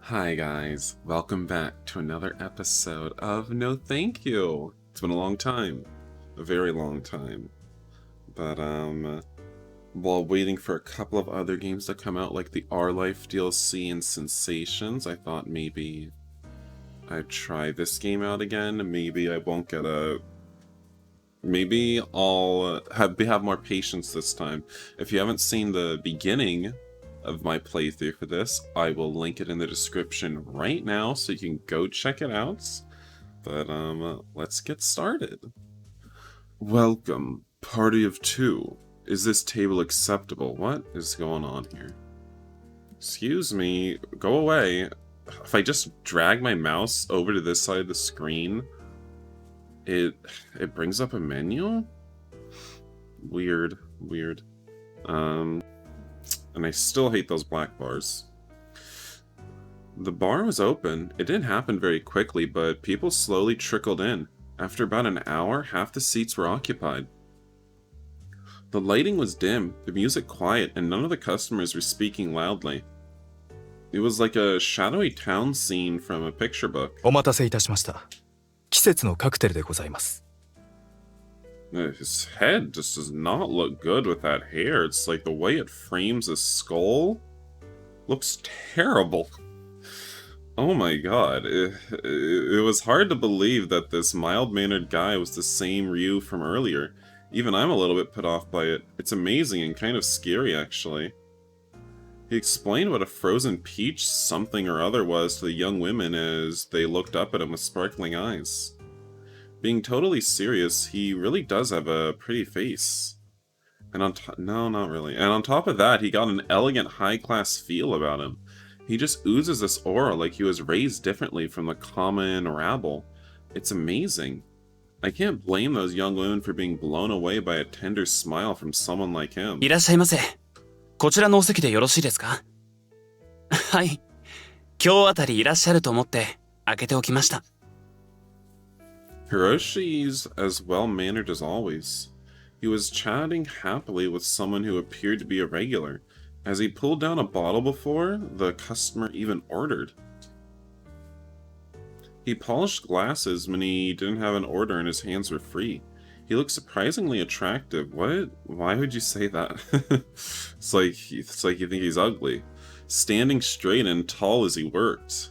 Hi guys, welcome back to another episode of No Thank You. It's been a long time, a very long time. But while waiting for a couple of other games to come out like the Our Life DLC and Sensations, I thought maybe I'd try this game out again. Maybe I won't get a... Maybe I'll have more patience this time. If you haven't seen the beginning of my playthrough for this, I will link it in the description right now so you can go check it out. But let's get started. Welcome, party of two. Is this table acceptable? What is going on here? Excuse me, go away. If I just drag my mouse over to this side of the screen, it brings up a menu? Weird. And I still hate those black bars. The bar was open. It didn't happen very quickly, but people slowly trickled in. After about an hour, half the seats were occupied. The lighting was dim, the music quiet, and none of the customers were speaking loudly. It was like a shadowy town scene from a picture book. お待たせいたしました。季節のカクテルでございます。 His head just does not look good with that hair. It's like the way it frames his skull looks terrible. Oh my god. It was hard to believe that this mild-mannered guy was the same Ryu from earlier. Even I'm a little bit put off by it. It's amazing and kind of scary, actually. He explained what a frozen peach something or other was to the young women as they looked up at him with sparkling eyes. Being totally serious, he really does have a pretty face. And no, not really. And on top of that, he got an elegant, high-class feel about him. He just oozes this aura like he was raised differently from the common rabble. It's amazing. I can't blame those young women for being blown away by a tender smile from someone like him. いらっしゃいませ。こちらのお席でよろしいですか？はい。今日あたりいらっしゃると思って開けておきました。 Hiroshi's as well-mannered as always. He was chatting happily with someone who appeared to be a regular. As he pulled down a bottle before the customer even ordered. He polished glasses when he didn't have an order and his hands were free. He looked surprisingly attractive. What? Why would you say that? It's like you think he's ugly. Standing straight and tall as he worked.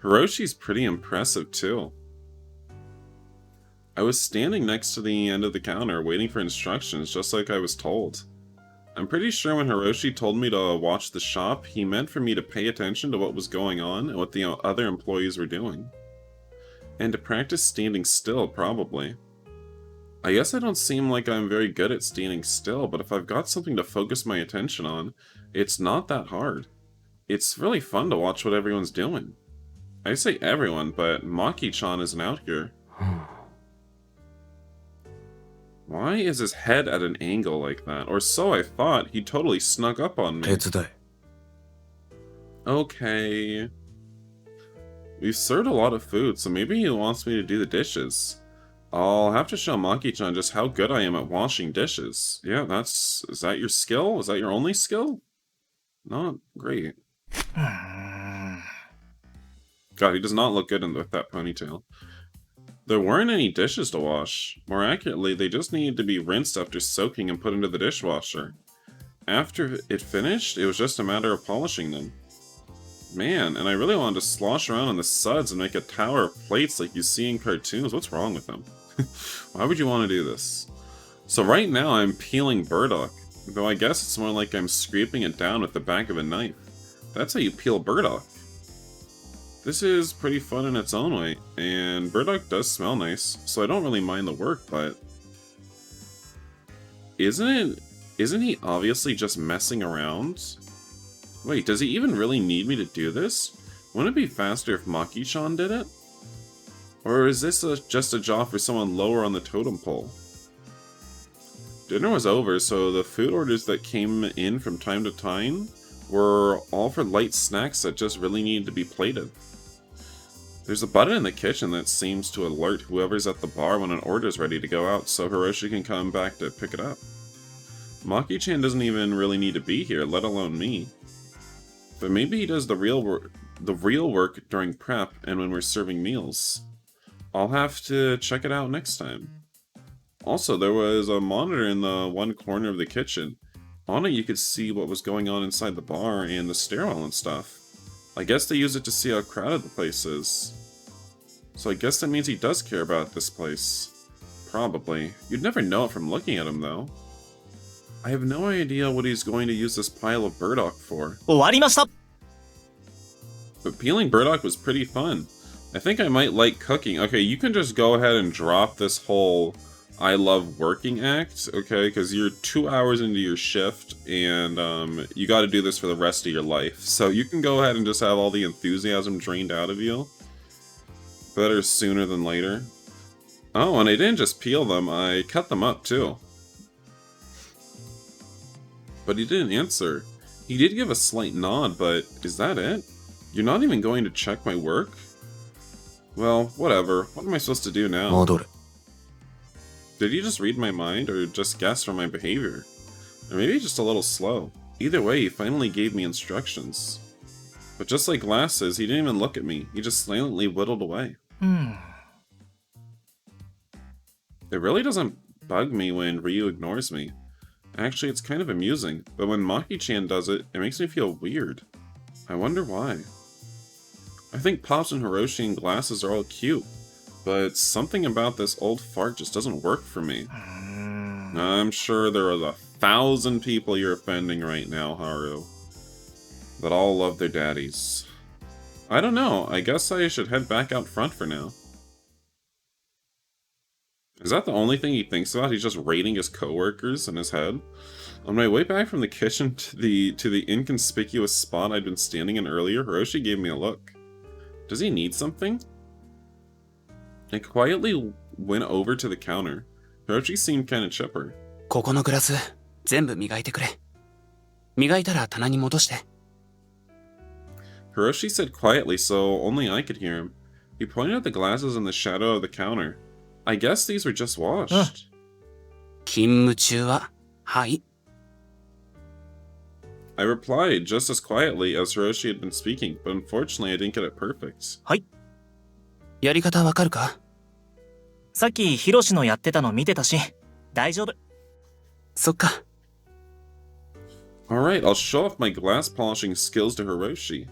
Hiroshi's pretty impressive too. I was standing next to the end of the counter waiting for instructions just like I was told. I'm pretty sure when Hiroshi told me to watch the shop, he meant for me to pay attention to what was going on and what the other employees were doing. And to practice standing still, probably. I guess I don't seem like I'm very good at standing still, but if I've got something to focus my attention on, it's not that hard. It's really fun to watch what everyone's doing. I say everyone, but Maki-chan isn't out here. Why is his head at an angle like that? Or so I thought. He totally snuck up on me. 手伝い。 Okay. We've served a lot of food, so maybe he wants me to do the dishes. I'll have to show Maki-chan just how good I am at washing dishes. Yeah, is that your skill? Is that your only skill? Not great. God, he does not look good with that ponytail. There weren't any dishes to wash. More accurately, they just needed to be rinsed after soaking and put into the dishwasher. After it finished, it was just a matter of polishing them. Man, and I really wanted to slosh around on the suds and make a tower of plates like you see in cartoons. What's wrong with them? Why would you want to do this? So right now I'm peeling burdock, though I guess it's more like I'm scraping it down with the back of a knife. That's how you peel burdock. This is pretty fun in its own way, and burdock does smell nice, so I don't really mind the work, but... Isn't he obviously just messing around? Wait, does he even really need me to do this? Wouldn't it be faster if Maki-chan did it? Or is this just a job for someone lower on the totem pole? Dinner was over, so the food orders that came in from time to time were all for light snacks that just really needed to be plated. There's a button in the kitchen that seems to alert whoever's at the bar when an order's ready to go out, so Hiroshi can come back to pick it up. Maki-chan doesn't even really need to be here, let alone me. But maybe he does the real work during prep and when we're serving meals. I'll have to check it out next time. Also, there was a monitor in the one corner of the kitchen. On it, you could see what was going on inside the bar and the stairwell and stuff. I guess they use it to see how crowded the place is. So I guess that means he does care about this place. Probably. You'd never know it from looking at him, though. I have no idea what he's going to use this pile of burdock for. 終わりました But peeling burdock was pretty fun. I think I might like cooking. Okay, you can just go ahead and drop this whole I love working act, okay? Because you're 2 hours into your shift, and you got to do this for the rest of your life. So you can go ahead and just have all the enthusiasm drained out of you. Better sooner than later. Oh, and I didn't just peel them, I cut them up too. But he didn't answer. He did give a slight nod, but is that it? You're not even going to check my work? Well, whatever. What am I supposed to do now? 戻る Did he just read my mind, or just guess from my behavior? Or maybe just a little slow. Either way, he finally gave me instructions. But just like glasses, he didn't even look at me. He just silently whittled away. It really doesn't bug me when Ryu ignores me. Actually, it's kind of amusing, but when Maki-chan does it, it makes me feel weird. I wonder why. I think Pops and Hiroshi and glasses are all cute, but something about this old fart just doesn't work for me. I'm sure there are 1,000 people you're offending right now, Haru, that all love their daddies. I don't know, I guess I should head back out front for now. Is that the only thing he thinks about? He's just rating his coworkers in his head? On my way back from the kitchen to the inconspicuous spot I'd been standing in earlier, Hiroshi gave me a look. Does he need something? I quietly went over to the counter. Hiroshi seemed kinda chipper. ここのグラス全部磨いてくれ。磨いたら棚に戻して。 Hiroshi said quietly so only I could hear him. He pointed at the glasses in the shadow of the counter. I guess these were just washed. 勤務中は、はい。 I replied just as quietly as Hiroshi had been speaking, but unfortunately I didn't get it perfect. やり方わかるか？さっきヒロシのやってたの見てたし、大丈夫。そっか。 Alright, I'll show off my glass polishing skills to Hiroshi.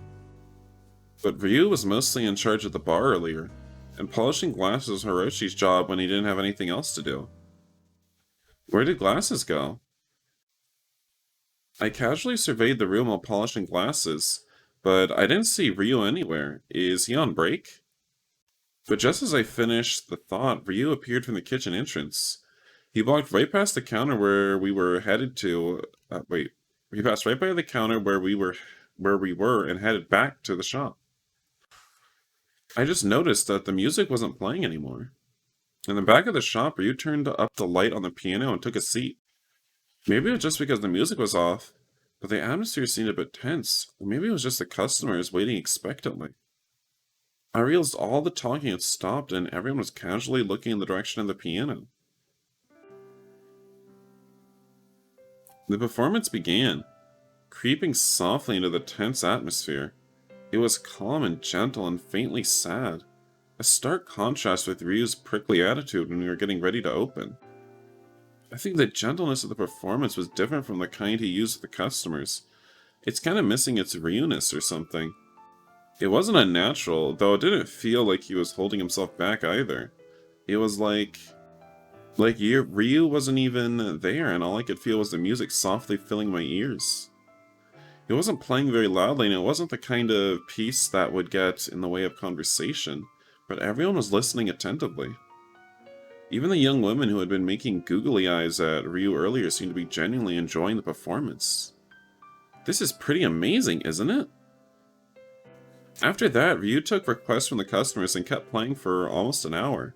But Ryu was mostly in charge of the bar earlier, and polishing glass was Hiroshi's job when he didn't have anything else to do. Where did glasses go? I casually surveyed the room while polishing glasses, but I didn't see Ryu anywhere. Is he on break? But just as I finished the thought, Ryu appeared from the kitchen entrance. He walked right past the counter where we were headed to... He passed right by the counter where we were and headed back to the shop. I just noticed that the music wasn't playing anymore. In the back of the shop, Ryu turned up the light on the piano and took a seat. Maybe it was just because the music was off, but the atmosphere seemed a bit tense, or maybe it was just the customers waiting expectantly. I realized all the talking had stopped and everyone was casually looking in the direction of the piano. The performance began, creeping softly into the tense atmosphere. It was calm and gentle and faintly sad, a stark contrast with Ryu's prickly attitude when we were getting ready to open. I think the gentleness of the performance was different from the kind he used with the customers. It's kind of missing its Ryu-ness or something. It wasn't unnatural, though it didn't feel like he was holding himself back either. It was like Ryu wasn't even there, and all I could feel was the music softly filling my ears. It wasn't playing very loudly, and it wasn't the kind of piece that would get in the way of conversation, but everyone was listening attentively. Even the young women who had been making googly eyes at Ryu earlier seemed to be genuinely enjoying the performance. This is pretty amazing, isn't it? After that, Ryu took requests from the customers and kept playing for almost an hour.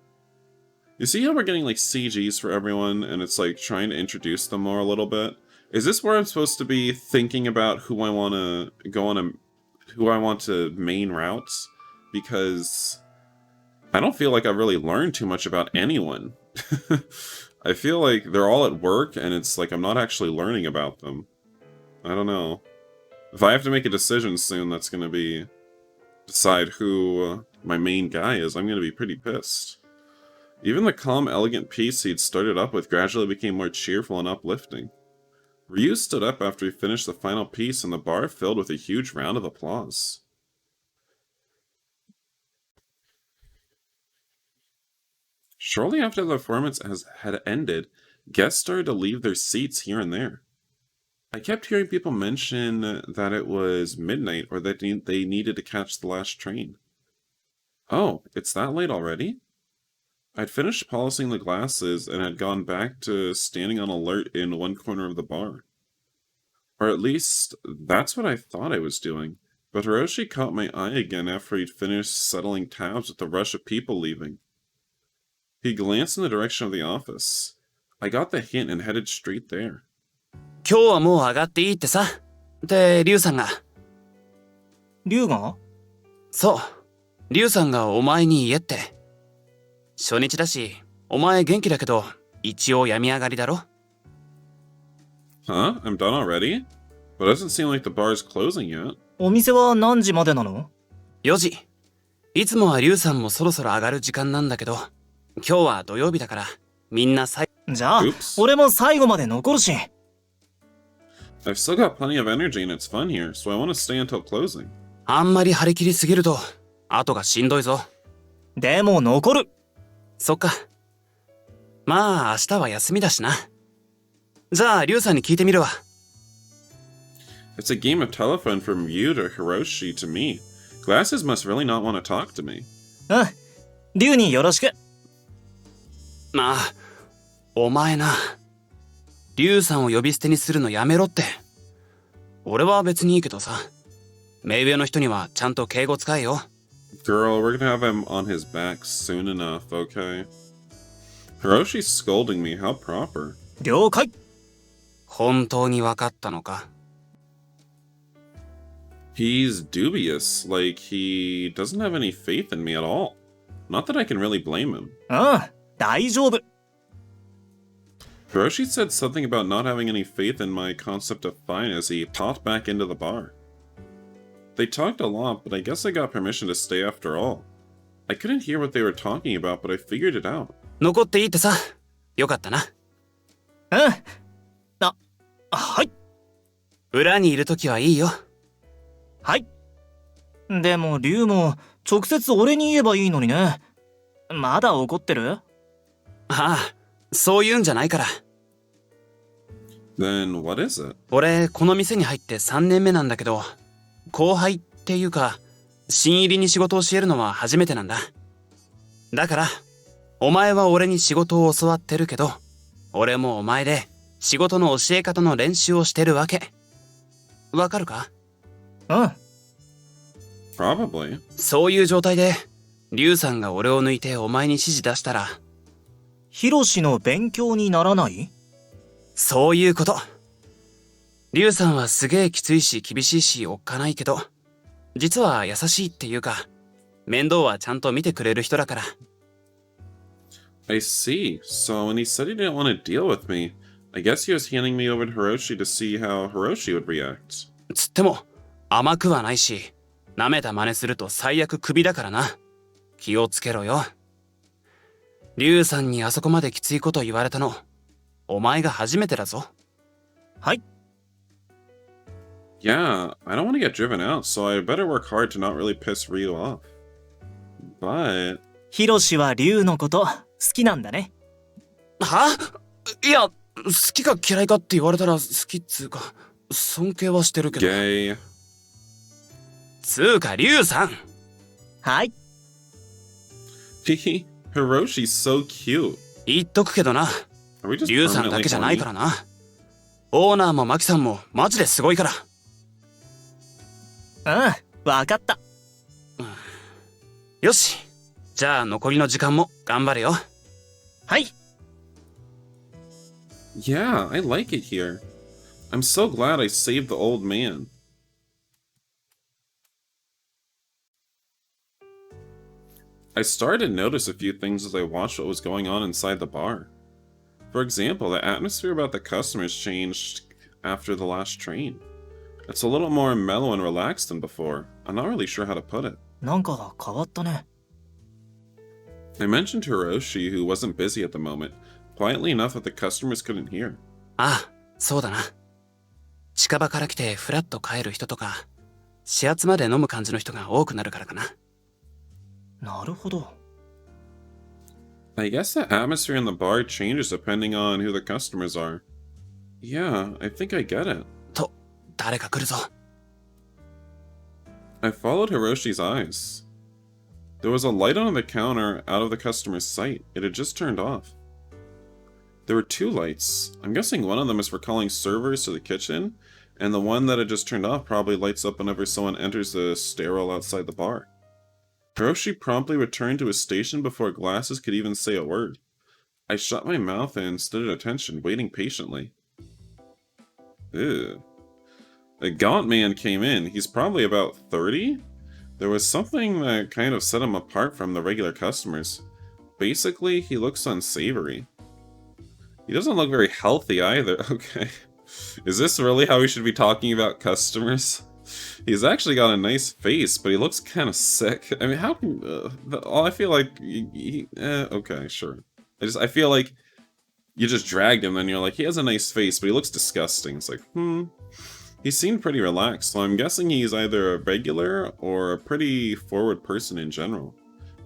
You see how we're getting like CGs for everyone, and it's like trying to introduce them more a little bit? Is this where I'm supposed to be thinking about who I want to go on who I want to main routes? Because I don't feel like I've really learned too much about anyone. I feel like they're all at work, and it's like I'm not actually learning about them. I don't know. If I have to make a decision soon that's gonna be decide who my main guy is, I'm gonna be pretty pissed. Even the calm, elegant piece he'd started up with gradually became more cheerful and uplifting. Ryu stood up after he finished the final piece, and the bar filled with a huge round of applause. Shortly after the performance had ended, guests started to leave their seats here and there. I kept hearing people mention that it was midnight or that they needed to catch the last train. Oh, it's that late already? I'd finished polishing the glasses and had gone back to standing on alert in one corner of the bar. Or at least, that's what I thought I was doing. But Hiroshi caught my eye again after he'd finished settling tabs with the rush of people leaving. He glanced in the direction of the office. I got the hint and headed straight there. 今日はもう上がっていいってさ。で、リュウさんが。龍が？そう。リュウさんがお前に言えって。初日だし、お前元気だけど、一応病み上がりだろ？ Huh? I'm done already? But it doesn't seem like the bar is closing yet. お店は何時までなの？ 4時。いつもはリュウさんもそろそろ上がる時間なんだけど、今日は土曜日だから、みんなじゃあ、Oops. 俺も最後まで残るし。I've still got plenty of energy and it's fun here, so I want to stay until closing. あんまり張り切りすぎると、後がしんどいぞ。でも残る。そっか。まあ、明日は休みだしな。じゃあ、リュウさんに聞いてみるわ。It's a game of telephone from you to Hiroshi to me. Glasses must really not want to talk to me. うん。龍によろしく。まあ、お前な。リュウさんを呼び捨てにするのやめろって。俺は別にいいけどさ。目上の人にはちゃんと敬語使えよ。Girl, we're gonna have him on his back soon enough, okay? Hiroshi's scolding me, how proper. 了解。本当に分かったのか？ He's dubious, like he doesn't have any faith in me at all. Not that I can really blame him. うん、大丈夫。Hiroshi said something about not having any faith in my concept of fine as he popped back into the bar. They talked a lot, but I guess I got permission to stay after all. I couldn't hear what they were talking about, but I figured it out. 残っていいってさ。よかったな。うん。はい。裏にいるときはいいよ。はい。でも龍も直接俺に言えばいいのにね。まだ怒ってる？ああ、そういうんじゃないから。Then what is it? 俺、この店に入って3年目なんだけど、後輩っていうか、新入りに仕事を教えるのは初めてなんだ。だから、お前は俺に仕事を教わってるけど、俺もお前で仕事の教え方の練習をしてるわけ。わかるか？うん。Probably. そういう状態で、リュウさんが俺を抜いてお前に指示出したら、ヒロシの勉強にならない？そういうこと。リュウさんはすげえきついし厳しいしおっかないけど、実は優しいっていうか、面倒はちゃんと見てくれる人だから。I see. So when he said he didn't want to deal with me, I guess he was handing me over to Hiroshi to see how Hiroshi would react. つっても、甘くはないし、舐めた真似すると最悪クビだからな。気をつけろよ。リュウさんにあそこまできついこと言われたの、お前が初めてだぞ。はい。Yeah, I don't want to get driven out, so I better work hard to not really piss Ryu off. But... ヒロシは龍のこと好きなんだね。はいや、好きか嫌いかって言われたら好きっつうか、尊敬はしてるけど。Gay. つうか、リュウさん。はい。Hiroshi's so cute. 言っとくけどな。 Are we just リュウさんだ permanently けじゃないか horny? らな。オーナーもマキさんもマジですごいから。うん、わかった。よし。じゃあ残りの時間も頑張れよ。はい。Yeah, I like it here. I'm so glad I saved the old man. I started to notice a few things as I watched what was going on inside the bar. For example, the atmosphere about the customers changed after the last train. It's a little more mellow and relaxed than before. I'm not really sure how to put it. なんか変わったね。 I mentioned to Hiroshi, who wasn't busy at the moment, quietly enough that the customers couldn't hear. ああ、そうだな。近場から来てフラッと帰る人とか、始発まで飲む感じの人が多くなるからかな。なるほど。 I guess the atmosphere in the bar changes depending on who the customers are. Yeah, I think I get it. と、誰か来るぞ。I followed Hiroshi's eyes. There was a light on the counter out of the customer's sight. It had just turned off. There were two lights. I'm guessing one of them is for calling servers to the kitchen, and the one that had just turned off probably lights up whenever someone enters the stairwell outside the bar. Hiroshi promptly returned to his station before Glasses could even say a word. I shut my mouth and stood at attention, waiting patiently. Ew. A gaunt man came in. He's probably about 30? There was something that kind of set him apart from the regular customers. Basically, he looks unsavory. He doesn't look very healthy either. Okay. Is this really how we should be talking about customers? He's actually got a nice face, but he looks kind of sick. I mean, how can... I feel like... okay, sure. I feel like you just dragged him, and you're like, he has a nice face, but he looks disgusting. It's like, He seemed pretty relaxed, so I'm guessing he's either a regular or a pretty forward person in general.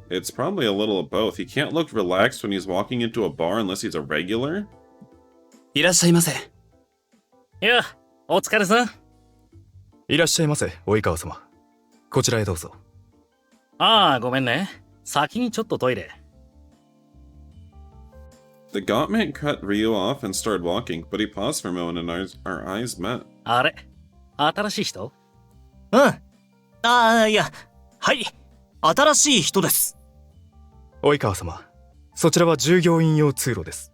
It's probably a little of both. He can't look relaxed when he's walking into a bar unless he's a regular. いらっしゃいませ。いや、お疲れさん。いらっしゃいませ、及川様。こちらへどうぞ。ああ、ごめんね。先にちょっとトイレ。The gaunt man cut Ryu off and started walking, but he paused for a moment and our eyes met. あれ新しい人？うん。ああ、いや、はい。新しい人です。及川様、そちらは従業員用通路です。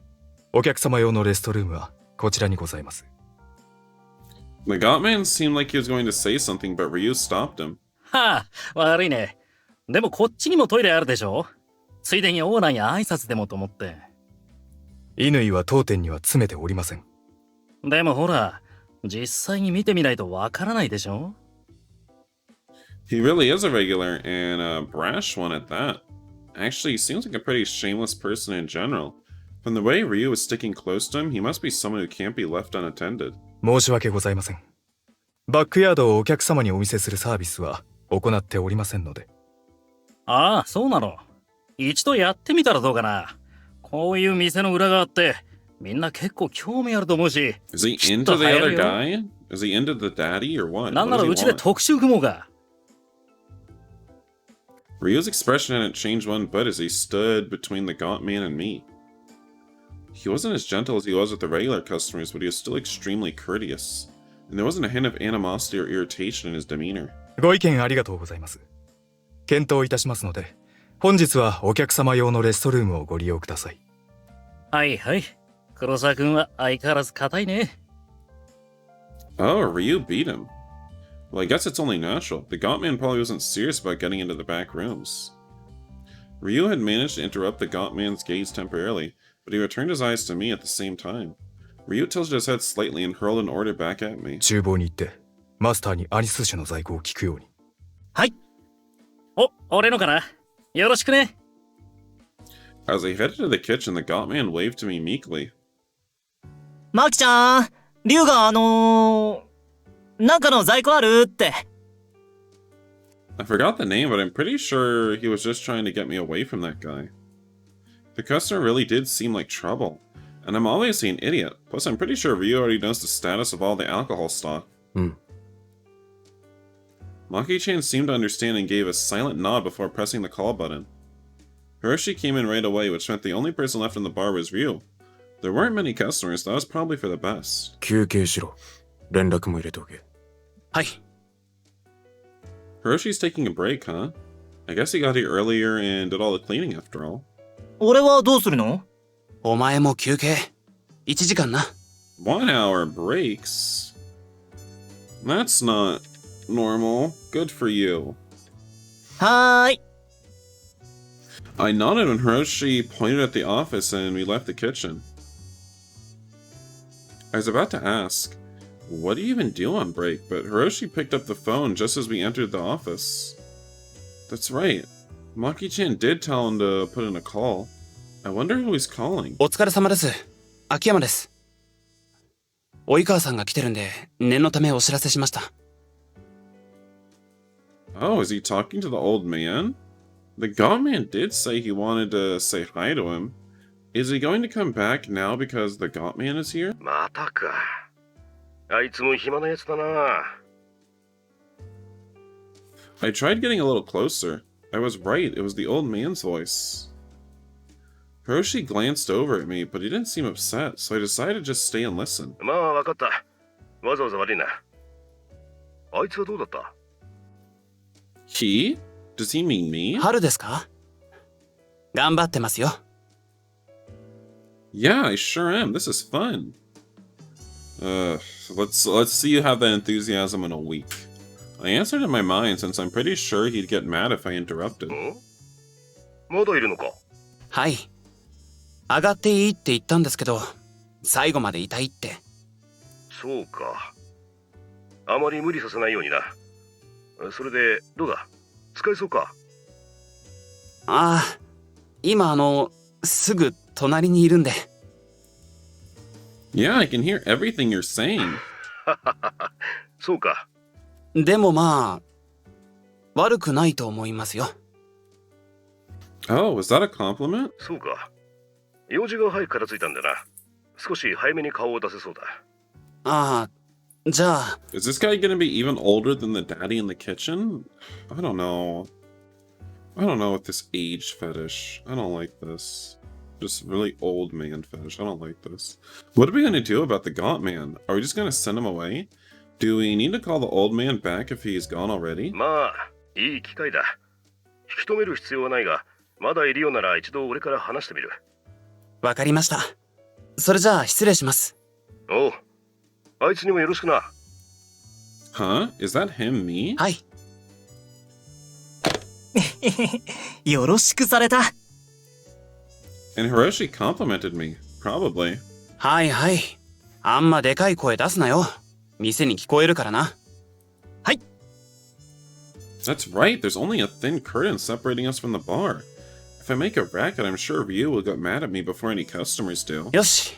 お客様用のレストルームはこちらにございます。The gaunt man seemed like he was going to say something, but Ryu stopped him. はあ、悪いね。でもこっちにもトイレあるでしょ？ついでにオーナーに挨拶でもと思って。乾は当店には詰めておりません。でもほら、実際に見てみないとわからないでしょ？ He really is a regular, and a brash one at that. Actually, he seems like a pretty shameless person in general. From the way Ryu was sticking close to him, he must be someone who can't be left unattended. 申し訳ございません。バックヤードをお客様にお見せするサービスは行っておりませんので。ああ、そうなの。一度やってみたらどうかな。こういう店の裏側ってみんな結構興味あると思うし。Is he into the other guy? Is he into the daddy or what? なんならうちで特集組もうか。Ryu's expression hadn't changed one bit as he stood between the gaunt man and me. He wasn't as gentle as he was with the regular customers, but he was still extremely courteous, and there wasn't a hint of animosity or irritation in his demeanor. ご意見ありがとうございます。検討いたしますので、本日はお客様用のレストルームをご利用ください。はいはい。黒沢くんは相変わらず硬いね。Oh, Ryu beat him. Well, I guess it's only natural. The gaunt man probably wasn't serious about getting into the back rooms. Ryu had managed to interrupt the gaunt man's gaze temporarily, but he returned his eyes to me at the same time. Ryu tilted his head slightly and hurled an order back at me. 厨房に行って、マスターにアニス酒の在庫を聞くように。はい。俺のかな？よろしくね。As I headed to the kitchen, the gaunt man waved to me meekly. マキちゃん、リュウがなんかの在庫あるって。I forgot the name, but I'm pretty sure he was just trying to get me away from that guy. The customer really did seem like trouble, and I'm obviously an idiot. Plus, I'm pretty sure Ryu already knows the status of all the alcohol stock. Maki-chan seemed to understand and gave a silent nod before pressing the call button. Hiroshi came in right away, which meant the only person left in the bar was Ryu. There weren't many customers, so that was probably for the best. 休憩しろ。連絡も入れておけ。はい。Hiroshi's taking a break, huh? I guess he got here earlier and did all the cleaning after all. 俺はどうするの？お前も休憩。1時間な。1 hour breaks? That's not normal. Good for you. はーい。I nodded when Hiroshi pointed at the office and we left the kitchen. I was about to ask, What do you even do on break? But Hiroshi picked up the phone just as we entered the office. That's right. Maki-chan did tell him to put in a call. I wonder who he's calling. お疲れ様です。秋山です。及川さんが来てるんで、念のためお知らせしました。Oh, is he talking to the old man? The Godman did say he wanted to say hi to him. Is he going to come back now because the Godman is here? またか。あいつも暇なやつだな。I tried getting a little closer. I was right, it was the old man's voice. Hiroshi glanced over at me, but he didn't seem upset, so I decided to just stay and listen. まあ、わかった。わざわざ悪いな。あいつはどうだった？ He? Does he mean me? 春ですか？頑張ってますよ。Yeah, I sure am. This is fun. Let's see you have that enthusiasm in a week. I answered in my mind since I'm pretty sure he'd get mad if I interrupted. まだいるのか？はい。上がっていいって言ったんですけど、最後までいたいって。そうか。あまり無理させないようにな。それで、どうだ？使えそうか？ああ、今すぐ隣にいるんで。Yeah, I can hear everything you're saying. そうか。でもまあ、悪くないと思いますよ。Oh, was that a compliment? そうか。用事が早く片付いたんだな。少し早めに顔を出せそうだ。ああ、じゃあ。Is this guy gonna be even older than the daddy in the kitchen? I don't know. I don't know with this age fetish. I don't like this. Just really old man fetish. I don't like this. What are we gonna do about the gaunt man? Are we just gonna send him away? Do we need to call the old man back if he's gone already? まあ、いい機会だ。引き止める必要はないが、まだいるようなら一度俺から話してみる。わかりました。それじゃあ失礼します。おう、あいつにもよろしくな。Huh? Is that him, me? はい。よろしくされた。And Hiroshi complimented me. Probably. はいはい。あんまでかい声出すなよ。店に聞こえるからな。はい。That's right, there's only a thin curtain separating us from the bar. If I make a racket, I'm sure Ryu will get mad at me before any customers do. よし。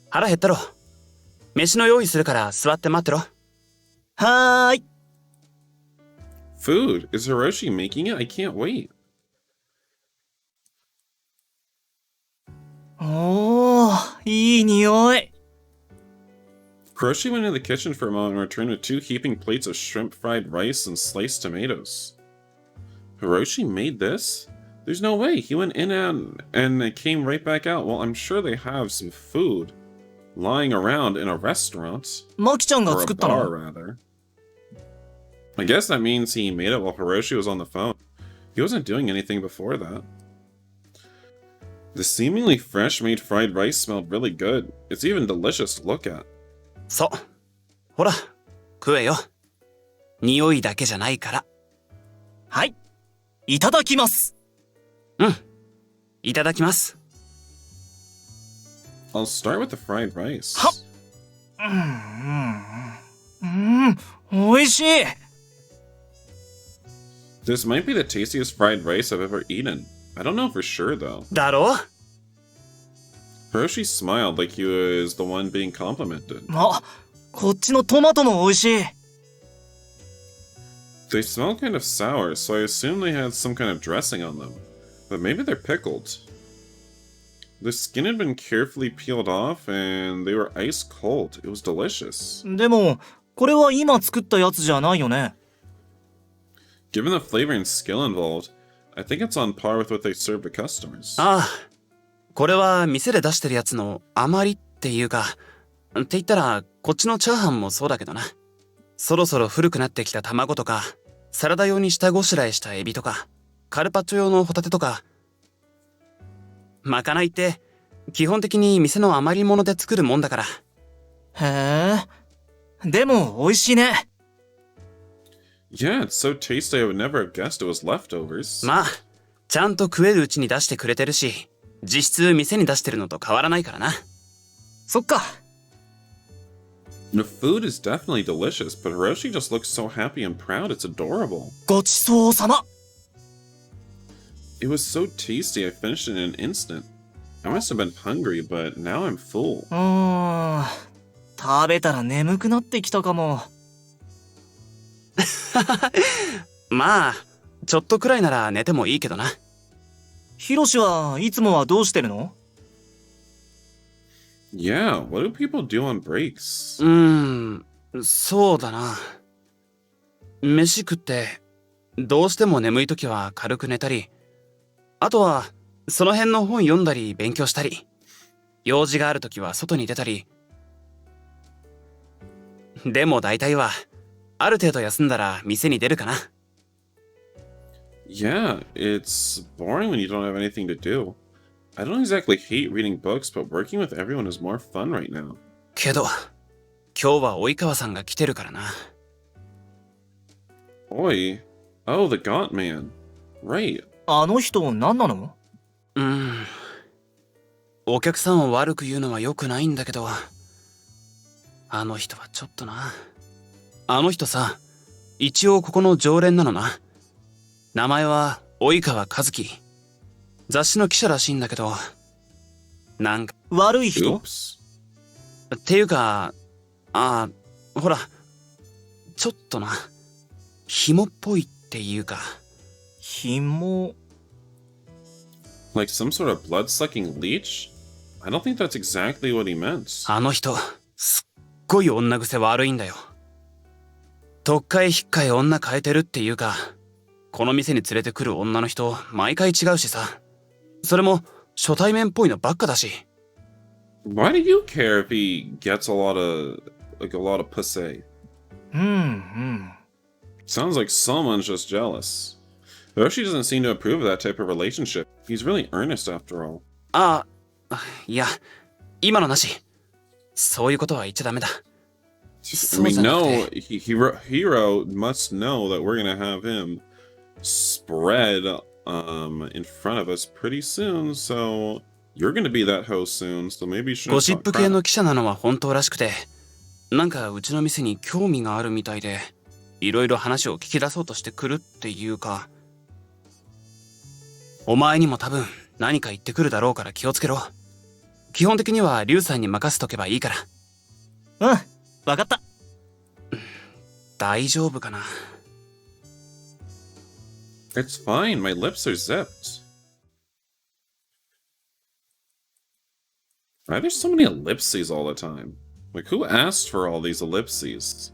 腹減ったろ。飯の用意するから座って待ってろ。はーい。Food? Is Hiroshi making it? I can't wait. おー、いい匂い。Hiroshi went into the kitchen for a moment and returned with 2 heaping plates of shrimp fried rice and sliced tomatoes. Hiroshi made this? There's no way. He went in and it came right back out. Well, I'm sure they have some food lying around in a restaurant. マキちゃんが Or a 作った bar, の？ rather. I guess that means he made it while Hiroshi was on the phone. He wasn't doing anything before that. The seemingly fresh-made fried rice smelled really good. It's even delicious to look at. そう。ほら、食えよ。匂いだけじゃないから。はい。いただきます。うん。いただきます。I'll start with the fried rice. はっ。美味しい。This might be the tastiest fried rice I've ever eaten. I don't know for sure, though. だろ？ Hiroshi smiled like he was the one being complimented. あ、こっちのトマトも美味しい。They smell kind of sour, so I assume they had some kind of dressing on them. But maybe they're pickled. The skin had been carefully peeled off, and they were ice cold. It was delicious. でも、これは今作ったやつじゃないよね。Given the flavor and skill involved, I think it's on par with what they serve to customers. ああ。これは店で出してるやつの余りっていうか、って言ったらこっちのチャーハンもそうだけどな。そろそろ古くなってきた卵とか、サラダ用に下ごしらえしたエビとか、カルパッチョ用のホタテとか。まかないって基本的に店の余り物で作るもんだから。へえ。でも美味しいね。Yeah, it's so tasty I would never have guessed it was leftovers. まあ、ちゃんと食えるうちに出してくれてるし、実質店に出してるのと変わらないからな。そっか。The food is definitely delicious, but Hiroshi just looks so happy and proud, it's adorable. ごちそうさま。 It was so tasty, I finished it in an instant. I must have been hungry, but now I'm full. 食べたら眠くなってきたかも。まあ、ちょっとくらいなら寝てもいいけどな。ヒロシはいつもはどうしてるの？ Yeah, what do people do on breaks? そうだな。飯食って、どうしても眠い時は軽く寝たり、あとは、その辺の本読んだり勉強したり、用事がある時は外に出たり。でも大体は、ある程度休んだら店に出るかな。Yeah, it's boring when you don't have anything to do. I don't exactly hate reading books, but working with everyone is more fun right now. けど、今日は及川さんが来てるからな。Oi. Oh, the Gaunt Man. Right. あの人何なの？お客さんを悪く言うのは良くないんだけど、あの人はちょっとな。あの人さ、一応ここの常連なのな。名前は及川和樹。雑誌の記者らしいんだけど、なんか悪い人？ Oops. っていうか、ほら、ちょっとな、紐っぽいっていうか。紐。 Like some sort of blood-sucking leech? I don't think that's exactly what he meant. あの人、すっごい女癖悪いんだよ。とっかえひっかえ女変えてるっていうか、この店に連れてくる女の人、毎回違うしさ。それも初対面っぽいのばっかだし。Why do you care if he gets a lot of pussy? Sounds like someone's just jealous. Hiroshi doesn't seem to approve of that type of relationship. He's really earnest after all. いや、今のなし。そういうことは言っちゃダメだ。I mean, no, Hero must know that we're gonna have him spread in front of us pretty soon, so you're gonna be that host soon, so maybe you shouldn't ゴシッ talk プ系 crap. の記者なのは本当らしくて、なんかうちの店に興味があるみたいで、いろいろ話を聞き出そうとしてくるっていうか、お前にも多分何か言ってくるだろうから気をつけろ。基本的にはリュウさんに任せとけばいいから。わかった。大丈夫かな。 It's fine, my lips are zipped. Why are there so many ellipses all the time? Like, who asked for all these ellipses?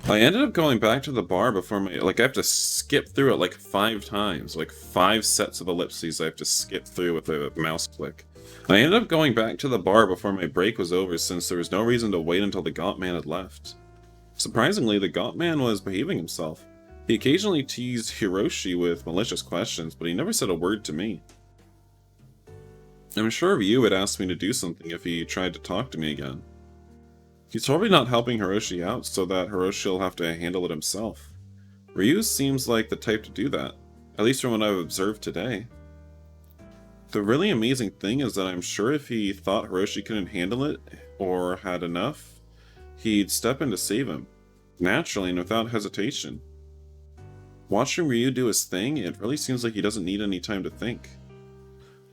I ended up going back to the bar before my... Like, I have to skip through it like 5 times. Like, 5 sets of ellipses I have to skip through with a mouse click. I ended up going back to the bar before my break was over since there was no reason to wait until the Gaunt Man had left. Surprisingly, the Gaunt Man was behaving himself. He occasionally teased Hiroshi with malicious questions, but he never said a word to me. I'm sure Ryu would ask me to do something if he tried to talk to me again. He's probably not helping Hiroshi out so that Hiroshi will have to handle it himself. Ryu seems like the type to do that, at least from what I've observed today. The really amazing thing is that I'm sure if he thought Hiroshi couldn't handle it, or had enough, he'd step in to save him, naturally and without hesitation. Watching Ryu do his thing, it really seems like he doesn't need any time to think.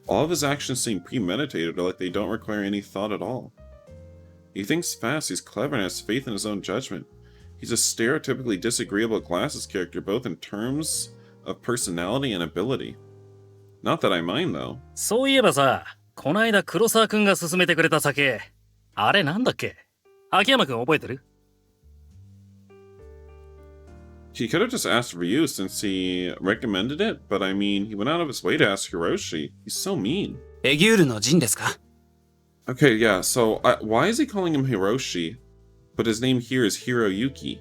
All of his actions seem premeditated or like they don't require any thought at all. He thinks fast, he's clever, and has faith in his own judgment. He's a stereotypically disagreeable glasses character both in terms of personality and ability. Not that I mind though. そういえばさ、こないだ黒沢くんが勧めてくれた酒、あれなんだっけ？秋山くん覚えてる？ He could have just asked Ryu since he recommended it, but I mean, he went out of his way to ask Hiroshi. He's so mean. エギュールのジンですか？ Okay, yeah, so why is he calling him Hiroshi, but his name here is Hiroyuki?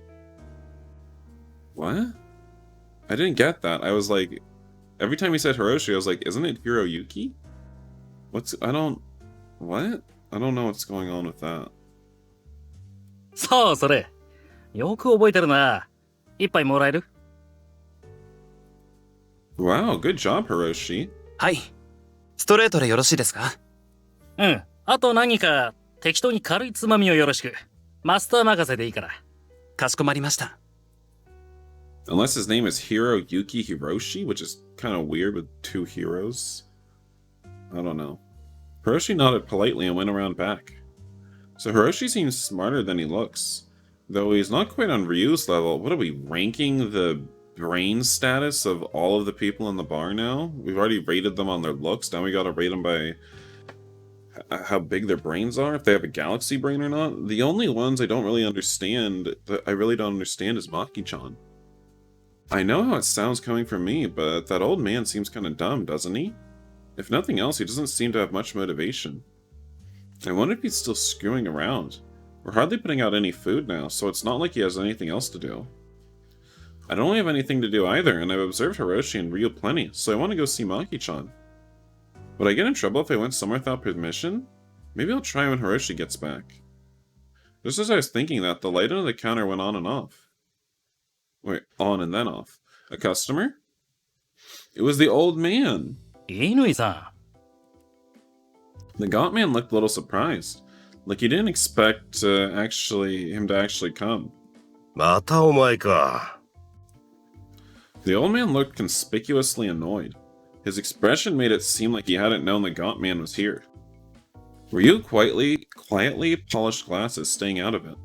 What? I didn't get that. I was like, every time he said Hiroshi, I was like, isn't it Hiroyuki? What? I don't know what's going on with that. そう、それ。よく覚えてるな。一杯もらえる？ Wow, good job, Hiroshi. はい。ストレートでよろしいですか？うん。あと何か適当に軽いつまみをよろしく。マスター任せでいいから。かしこまりました。 Unless his name is Hiroyuki Hiroshi, which is kind of weird with two heroes. I don't know. Hiroshi nodded politely and went around back. So Hiroshi seems smarter than he looks. Though he's not quite on Ryu's level. What are we, ranking the brain status of all of the people in the bar now? We've already rated them on their looks, now we gotta rate them by how big their brains are, if they have a galaxy brain or not. The only ones I don't really understand, that I really don't understand, is Maki-chan. I know how it sounds coming from me, but that old man seems kind of dumb, doesn't he? If nothing else, he doesn't seem to have much motivation. I wonder if he's still screwing around. We're hardly putting out any food now, so it's not like he has anything else to do. I don't have anything to do either, and I've observed Hiroshi and Ryu plenty, so I want to go see Maki-chan. Would I get in trouble if I went somewhere without permission? Maybe I'll try when Hiroshi gets back. Just as I was thinking that, the light under the counter went on and off. Wait, on and then off. A customer? It was the old man! 乾さ The gaunt man looked a little surprised. Like he didn't expect him to actually come. またお前か。 The old man looked conspicuously annoyed. His expression made it seem like he hadn't known the gaunt man was here. Ryu quietly polished glasses, staying out of it.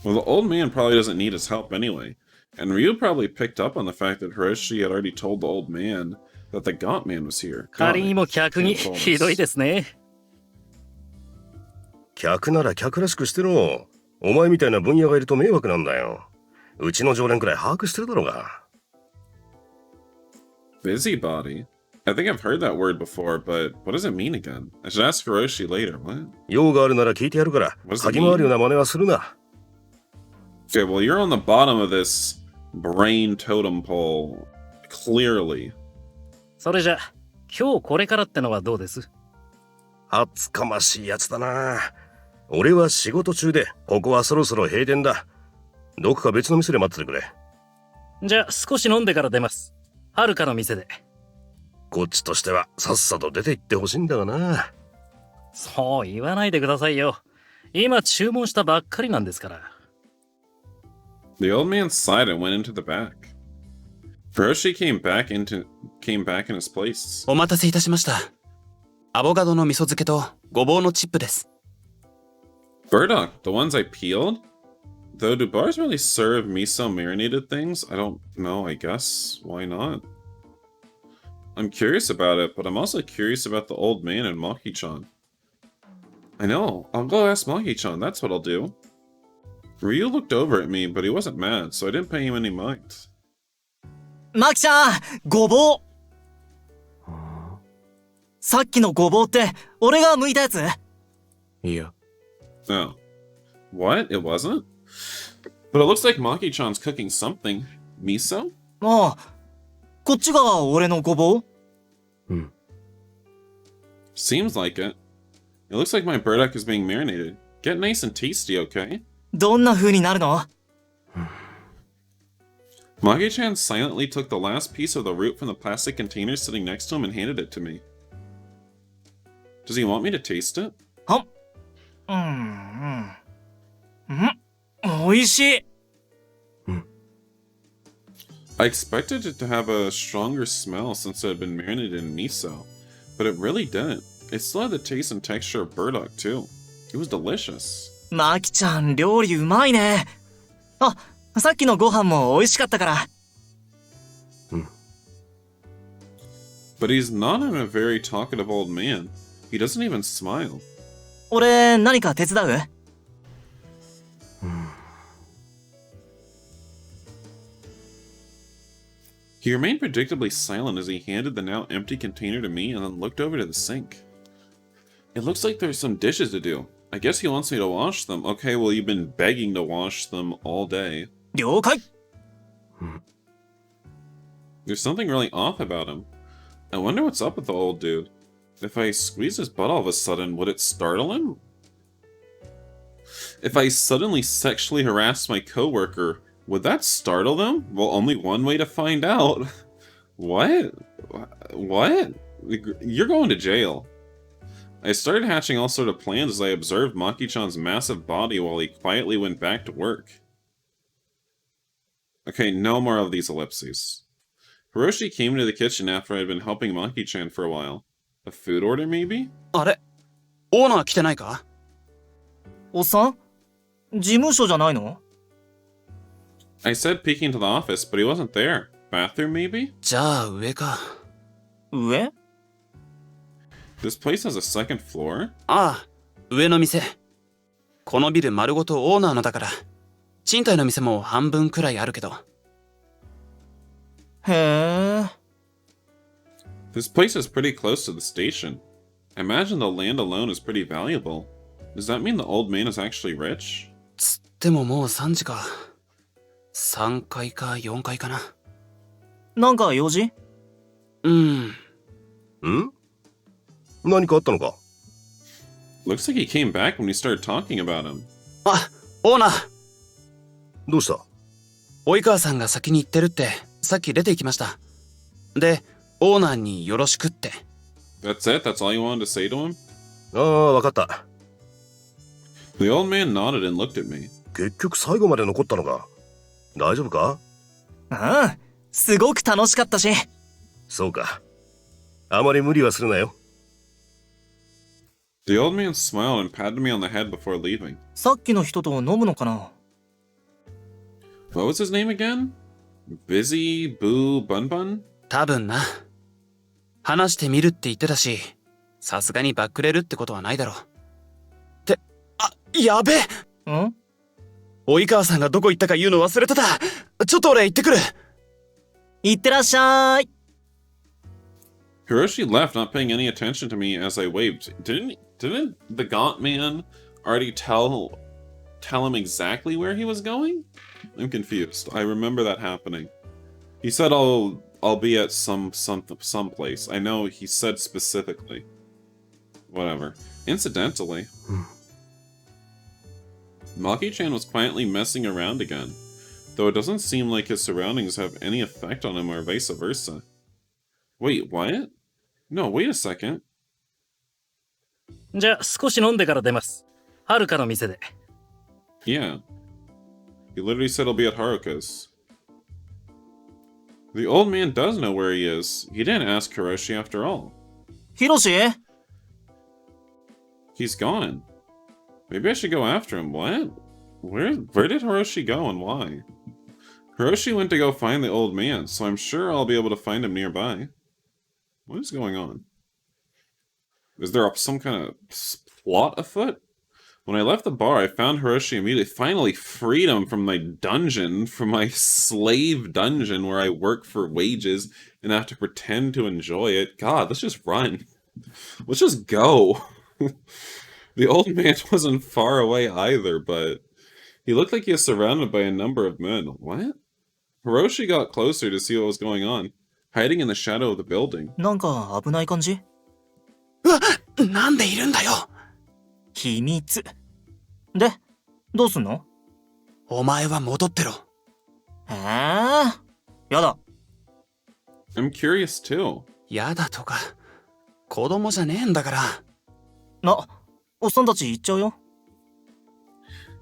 Well, the old man probably doesn't need his help anyway, and Ryu probably picked up on the fact that Hiroshi had already told the old man that the gaunt man was here. ん。仮にも客にひどいですね。客なら客らしくしてろ。お前みたいな分野がいると迷惑なんだよ。うちの常連くらい把握してるだろうが。Busybody? I think I've heard that word before, but what does it mean again? I should ask Hiroshi later, what? 用があるなら聞いてやるから、嗅ぎ回るような真似はするな。Okay, well, you're on the bottom of this brain totem pole, clearly. それじゃ、今日これからってのはどうです？厚かましいやつだな。俺は仕事中で、ここはそろそろ閉店だ。どこか別の店で待っててくれ。じゃあ少し飲んでから出ます。はるかの店で。こっちとしてはさっさと出て行ってほしいんだがな。そう言わないでくださいよ。今注文したばっかりなんですから。The old man sighed and went into the back. Hiroshi came back in his place. お待たせいたしました。アボカドの味噌漬けとごぼうのチップです。Burdock, the ones I peeled? Though, do bars really serve miso marinated things? I don't know, I guess. Why not? I'm curious about it, but I'm also curious about the old man and Maki-chan. I know, I'll go ask Maki-chan, that's what I'll do. Ryu looked over at me, but he wasn't mad, so I didn't pay him any mind. マキちゃん、ごぼう。さっきのごぼうって俺が剥いたやつ？いや。 Oh. What? It wasn't? But it looks like Maki-chan's cooking something. Miso? ああ、こっちが俺のごぼう？ Seems like it. It looks like my burdock is being marinated. Get nice and tasty, okay? どんな風になるの？ Maki-chan silently took the last piece of the root from the plastic container sitting next to him and handed it to me. Does he want me to taste it? おいしい。 I expected it to have a stronger smell since it had been marinated in miso, but it really didn't. It still had the taste and texture of burdock too. It was delicious. マキちゃん、料理うまいね。あ、さっきのご飯も美味しかったから。But he's not a very talkative old man. He doesn't even smile. 俺、何か手伝う？ He remained predictably silent as he handed the now empty container to me and then looked over to the sink. It looks like there's some dishes to do. I guess he wants me to wash them. Okay, well, you've been begging to wash them all day. 了解。 There's something really off about him. I wonder what's up with the old dude. If I squeeze his butt all of a sudden, would it startle him? If I suddenly sexually harass my coworker, would that startle them? Well, only one way to find out. What? What? You're going to jail. I started hatching all sort of plans as I observed Maki-chan's massive body while he quietly went back to work. Okay, no more of these ellipses. Hiroshi came into the kitchen after I had been helping Maki-chan for a while. A food order, maybe? あれオーナー来てないか？おっさん事務所じゃないの？ I said peeking into the office, but he wasn't there. Bathroom, maybe? じゃあ上か。上？ This place has a second floor? ああ、上の店。このビル丸ごとオーナーのだから。賃貸の店も半分くらいあるけど。へえ。 This place is pretty close to the station. I imagine the land alone is pretty valuable. Does that mean the old man is actually rich? つってももう3時か。3階か4階かな。なんか用事？うん。ん？何かあったのか？ Looks like he came back when we started talking about him. あ、オーナー。どうした？及川さんが先に行ってるってさっき出て行きました。で、オーナーによろしくって。That's it? That's all you wanted to say to him? ああ、わかった。The old man nodded and looked at me. 結局最後まで残ったのか？大丈夫か？うん。すごく楽しかったし。そうか。あまり無理はするなよ。The old man smiled and patted me on the head before leaving. さっきの人と飲むのかな？ What was his name again? Busy Boo Bun Bun? 多分な。話してみるって言ってたし、さすがにバックれるってことはないだろう。って、あ、やべえ！ん？及川さんがどこ行ったか言うの忘れてた。ちょっと俺行ってくる。いってらっしゃい。 Hiroshi left, not paying any attention to me as I waved. Didn't the Gaunt Man already tell him exactly where he was going? I'm confused. I remember that happening. He said I'll be at some place. I know he said specifically. Whatever. Incidentally, Maki-chan was quietly messing around again, though it doesn't seem like his surroundings have any effect on him or vice versa. Wait, what? No, wait a second. じゃあ少し飲んでから出ます。はるかの店で。Yeah. He literally said he'll be at Haruka's. The old man does know where he is. He didn't ask Hiroshi after all. ヒロシ？ He's gone. Maybe I should go after him. What? Where did Hiroshi go and why? Hiroshi went to go find the old man, so I'm sure I'll be able to find him nearby. What is going on? Is there some kind of plot afoot? When I left the bar, I found Hiroshi immediately. Finally freed him from my dungeon, from my slave dungeon where I work for wages and have to pretend to enjoy it. God, let's just run. Let's just go. The old man wasn't far away either, but he looked like he was surrounded by a number of men. What? Hiroshi got closer to see what was going on, hiding in the shadow of the building. なんか危ない感じ？うわ、なんでいるんだよ。秘密。で、どうすんの？お前は戻ってろ。やだ。I'm curious too. やだとか、子供じゃねえんだから。おっさんたち行っちゃうよ。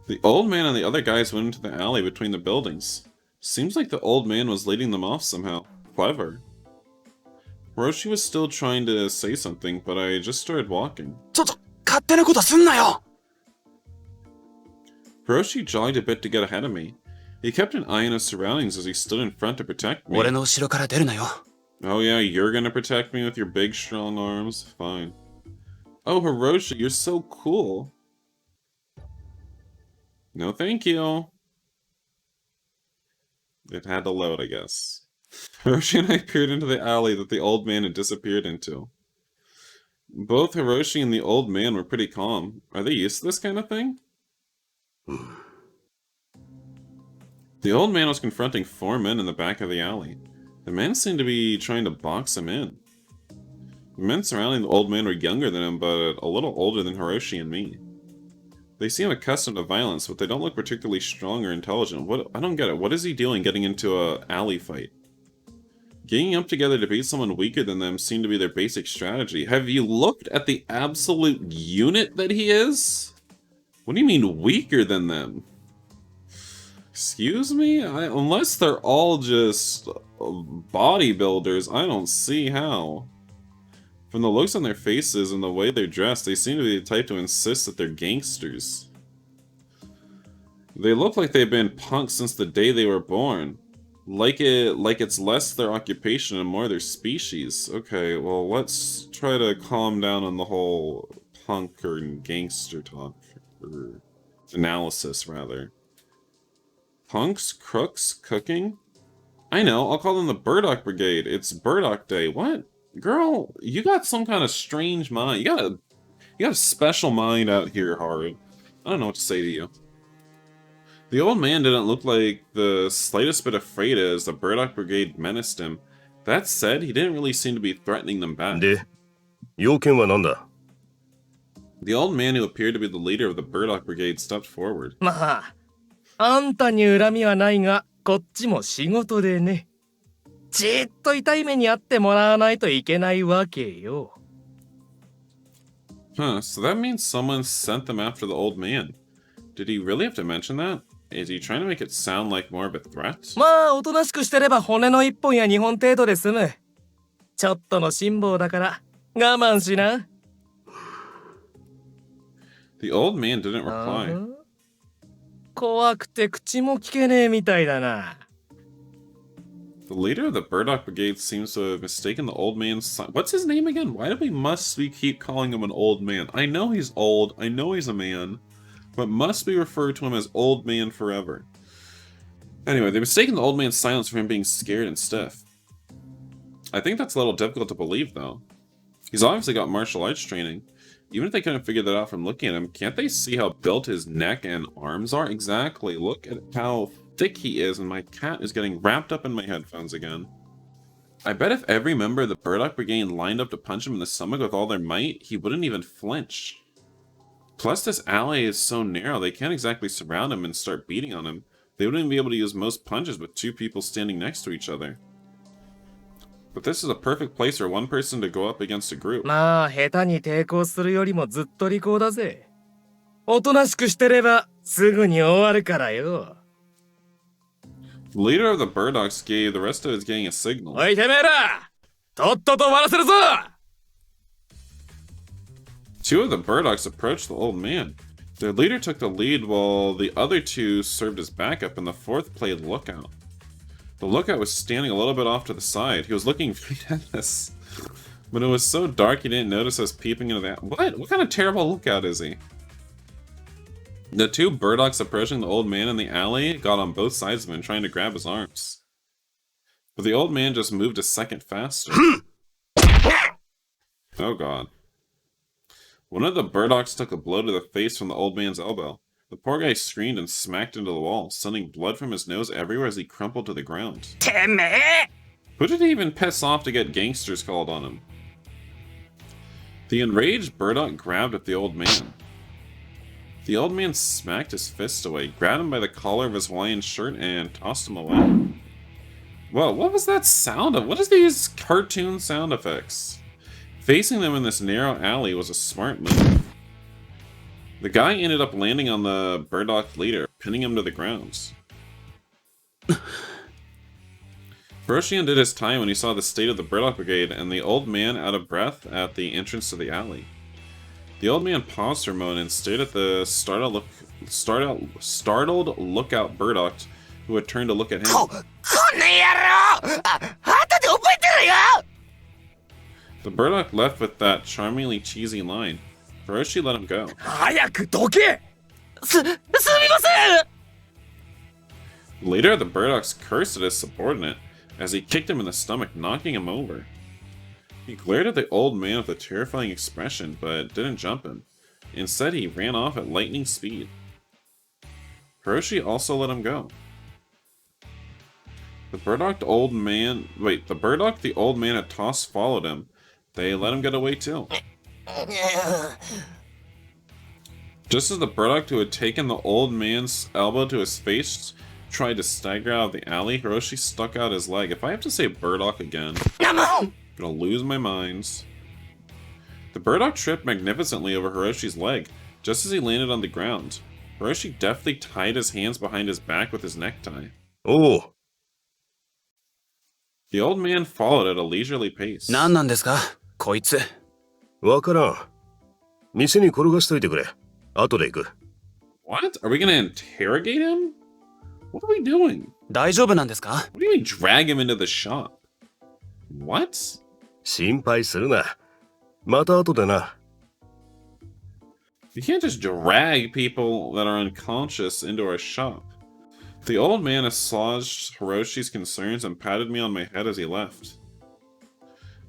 The old man and the other guys went into the alley between the buildings. Seems like the old man was leading them off somehow. Clever. Hiroshi was still trying to say something, but I just started walking. ちょっと、勝手なことすんなよ。Hiroshi jogged a bit to get ahead of me. He kept an eye on his surroundings as he stood in front to protect me. 俺の後ろから出るなよ。Oh yeah, you're gonna protect me with your big strong arms? Fine. Oh, Hiroshi, you're so cool. No thank you. It had to load, I guess. Hiroshi and I peered into the alley that the old man had disappeared into. Both Hiroshi and the old man were pretty calm. Are they used to this kind of thing? The old man was confronting 4 men in the back of the alley. The men seemed to be trying to box him in. The men surrounding the old man were younger than him, but a little older than Hiroshi and me. They seem accustomed to violence, but they don't look particularly strong or intelligent. I don't get it. What is he doing getting into a alley fight? Ganging up together to beat someone weaker than them seemed to be their basic strategy. Have you looked at the absolute unit that he is? What do you mean weaker than them? Excuse me? Unless they're all just bodybuilders, I don't see how. From the looks on their faces and the way they're dressed, they seem to be the type to insist that they're gangsters. They look like they've been punks since the day they were born. Like it's less their occupation and more their species. Okay, well, let's try to calm down on the whole punk or gangster talk. Or analysis, rather. Punks? Crooks? Cooking? I know, I'll call them the Burdock Brigade. It's Burdock Day. What? Girl, you got some kind of strange mind. You got a special mind out here, Haru. I don't know what to say to you. The old man didn't look like the slightest bit afraid as the Burdock Brigade menaced him. That said, he didn't really seem to be threatening them back. で、要件は何だ? The old man who appeared to be the leader of the Burdock Brigade stepped forward. まあ、あんたに恨みはないが、こっちも仕事でね。じっと痛い目にあってもらわないといけないわけよ。Huh, so that means someone sent them after the old man. Did he really have to mention that? Is he trying to make it sound like more of a threat? まあ、おとなしくしてれば骨の一本や二本程度で済む。ちょっとの辛抱だから、我慢しな。The old man didn't reply. 怖くて口も聞けねえみたいだな。The leader of the Burdock Brigade seems to have mistaken the old man's son. What's his name again? Why do we keep calling him an old man? I know he's old, I know he's a man, but must we refer to him as old man forever? Anyway, they mistaken the old man's silence for him being scared and stiff. I think that's a little difficult to believe, though. He's obviously got martial arts training. Even if they couldn't figure that out from looking at him, can't they see how built his neck and arms are? Exactly. Look at how thick he is, and my cat is getting wrapped up in my headphones again. I bet if every member of the Burdock Brigade lined up to punch him in the stomach with all their might, he wouldn't even flinch. Plus, this alley is so narrow, they can't exactly surround him and start beating on him. They wouldn't even be able to use most punches with two people standing next to each other. But this is a perfect place for one person to go up against a group. まあ、下手に抵抗するよりもずっと利口だぜ。おとなしくしてればすぐに終わるからよ。The leader of the Burdocks gave the rest of his gang a signal. おいてめえら、とっとと終わらせるぞ。Two of the Burdocks approached the old man. Their leader took the lead while the other two served as backup and the fourth played lookout. The lookout was standing a little bit off to the side. He was looking right at us. But it was so dark he didn't notice us peeping into that. What kind of terrible lookout is he? The two Burdocks approaching the old man in the alley got on both sides of him trying to grab his arms. But the old man just moved a second faster. Oh god. One of the Burdocks took a blow to the face from the old man's elbow. The poor guy screamed and smacked into the wall, sending blood from his nose everywhere as he crumpled to the ground. Who did he even piss off to get gangsters called on him? The enraged Burdock grabbed at the old man. The old man smacked his fist away, grabbed him by the collar of his Hawaiian shirt, and tossed him away. Whoa, what was that sound of? What is these cartoon sound effects? Facing them in this narrow alley was a smart move. The guy ended up landing on the Burdock leader, pinning him to the ground. Hiroshi undid his tie when he saw the state of the Burdock Brigade and the old man out of breath at the entrance to the alley. The old man paused for a moment and stared at the startled lookout Burdock who had turned to look at him. The Burdock left with that charmingly cheesy line. Hiroshi let him go. 早くどけ。すみません。 The leader of the Burdocks cursed at his subordinate as he kicked him in the stomach, knocking him over. He glared at the old man with a terrifying expression, but didn't jump him. Instead, he ran off at lightning speed. Hiroshi also let him go. The Burdock the old man had tossed followed him. They let him get away too. Just as the Burdock who had taken the old man's elbow to his face tried to stagger out of the alley, Hiroshi stuck out his leg. If I have to say burdock again, I'm gonna lose my mind. The burdock tripped magnificently over Hiroshi's leg, just as he landed on the ground. Hiroshi deftly tied his hands behind his back with his necktie. おう。 The old man followed at a leisurely pace. 何なんですかこいつ。わからん。店に転がしといてくれ。後で行く。What? Are we gonna interrogate him? What are we doing? 大丈夫なんですか What do you mean drag him into the shop? What? 心配するな。また後でな。You can't just drag people that are unconscious into our shop. The old man assuaged Hiroshi's concerns and patted me on my head as he left.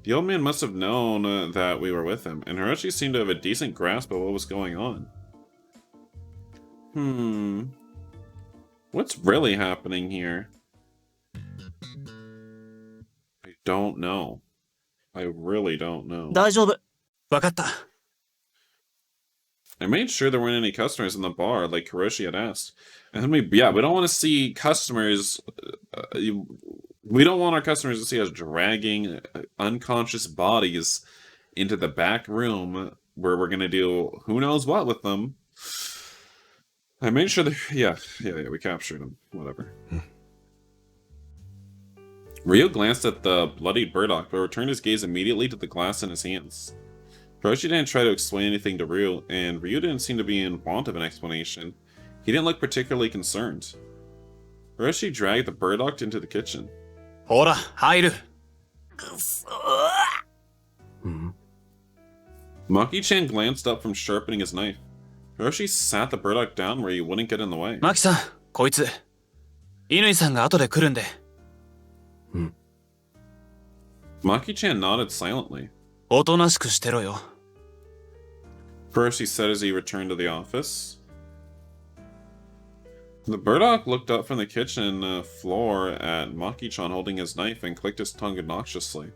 The old man must have known that we were with him, and Hiroshi seemed to have a decent grasp of what was going on. What's really happening here? I don't know. I really don't know. 大丈夫。わかった。I made sure there weren't any customers in the bar, like Hiroshi had asked. And then we don't want to see customers. We don't want our customers to see us dragging unconscious bodies into the back room where we're gonna do who knows what with them. I made sure that we captured him. Whatever. Ryu glanced at the bloodied burdock, but returned his gaze immediately to the glass in his hands. Hiroshi didn't try to explain anything to Ryu, and Ryu didn't seem to be in want of an explanation. He didn't look particularly concerned. Hiroshi dragged the burdock into the kitchen. ほら、入る。Maki-chan glanced up from sharpening his knife. Hiroshi sat the burdock down where he wouldn't get in the way. マキさん、こいつ。乾さんが後で来るんで。Maki-chan nodded silently. おとなしくしてろよ。Hiroshi said as he returned to the office. The burdock looked up from the kitchen floor at Maki-chan holding his knife and clicked his tongue obnoxiously.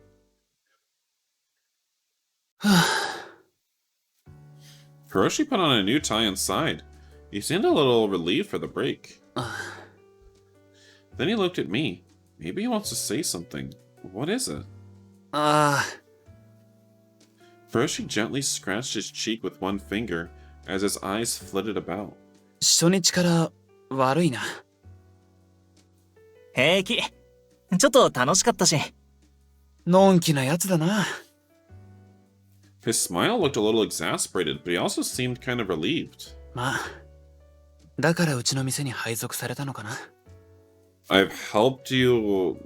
Hiroshi put on a new tie inside. He seemed a little relieved for the break. Then he looked at me. Maybe he wants to say something. What is it? Hiroshi gently scratched his cheek with one finger as his eyes flitted about. 初日から悪いな。平気。ちょっと楽しかったし。のんきなやつだな。His smile looked a little exasperated, but he also seemed kind of relieved. まあ、だからうちの店に配属されたのかな。I've helped you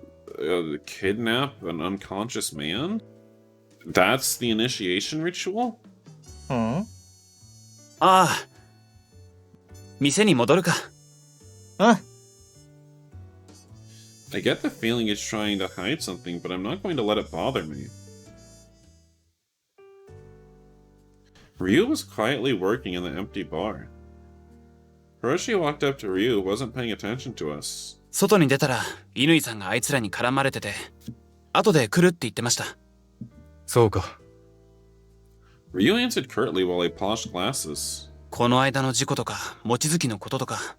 kidnap an unconscious man? That's the initiation ritual? うんああ。店に戻るか。うん。I get the feeling he's trying to hide something, but I'm not going to let it bother me. Ryu was quietly working in the empty bar. Hiroshi walked up to Ryu, who wasn't paying attention to us. 外に出たら、乾さんがあいつらに絡まれてて、後で来るって言ってました。そうか。Ryu answered curtly while he polished glasses. この間の事故とか、望月のこととか、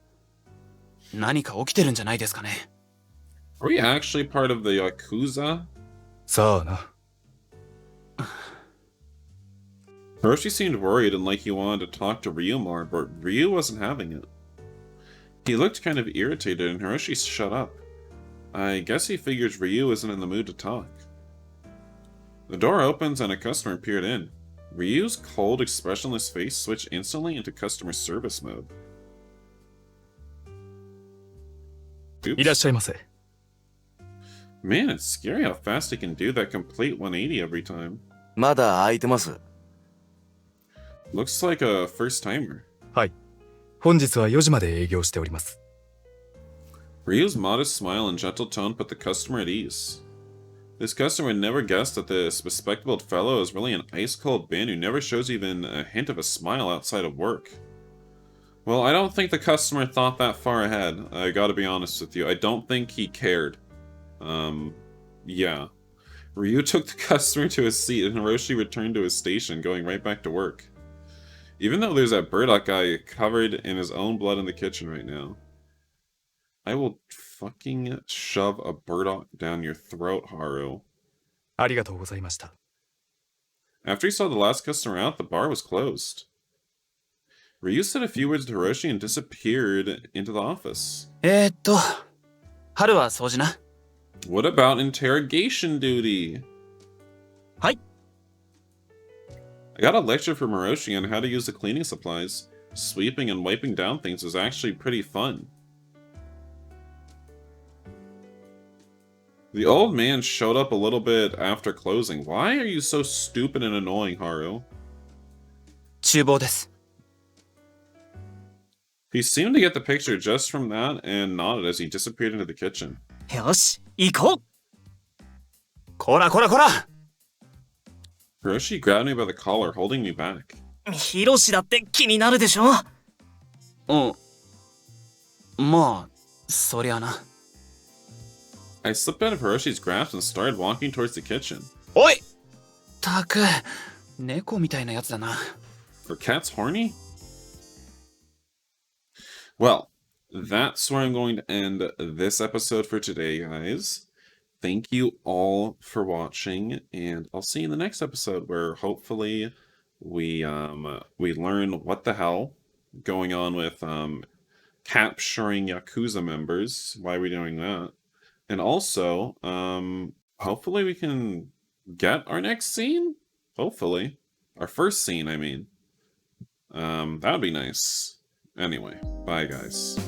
何か起きてるんじゃないですかね。Are we actually part of the Yakuza? さあな。Hiroshi seemed worried and like he wanted to talk to Ryu more, but Ryu wasn't having it. He looked kind of irritated and Hiroshi shut up. I guess he figures Ryu isn't in the mood to talk. The door opens and a customer appeared in. Ryu's cold, expressionless face switched instantly into customer service mode. いらっしゃいませ。Man, it's scary how fast he can do that complete 180 every time. まだ空いてます。Looks like a first timer. はい。本日は4時まで営業しております。Ryu's modest smile and gentle tone put the customer at ease. This customer would never guess that this bespectacled fellow is really an ice-cold man who never shows even a hint of a smile outside of work. Well, I don't think the customer thought that far ahead. I gotta be honest with you. I don't think he cared. Yeah. Ryu took the customer to his seat and Hiroshi returned to his station, going right back to work. Even though there's that burdock guy covered in his own blood in the kitchen right now. I will fucking shove a burdock down your throat, Haru. ありがとうございました。 After he saw the last customer out, the bar was closed. Ryu said a few words to Hiroshi and disappeared into the office. 春は掃除な。 What about interrogation duty? はい。 I got a lecture from Hiroshi on how to use the cleaning supplies. Sweeping and wiping down things was actually pretty fun. The old man showed up a little bit after closing. Why are you so stupid and annoying, Haru? 厨房です。 He seemed to get the picture just from that and nodded as he disappeared into the kitchen. よし、行こう。こらこらこら。 Hiroshi grabbed me by the collar, holding me back. ヒロシだって気になるでしょ。まあ、そりゃな。 I slipped out of Hiroshi's grasp and started walking towards the kitchen. おい！たく、猫みたいなやつだな。 Are cats horny? Well, that's where I'm going to end this episode for today, guys. Thank you all for watching, and I'll see you in the next episode where hopefully we learn what the hell going on with capturing Yakuza members. Why are we doing that? And also, hopefully we can get our next scene? Hopefully. Our first scene, I mean. That would be nice. Anyway, bye guys.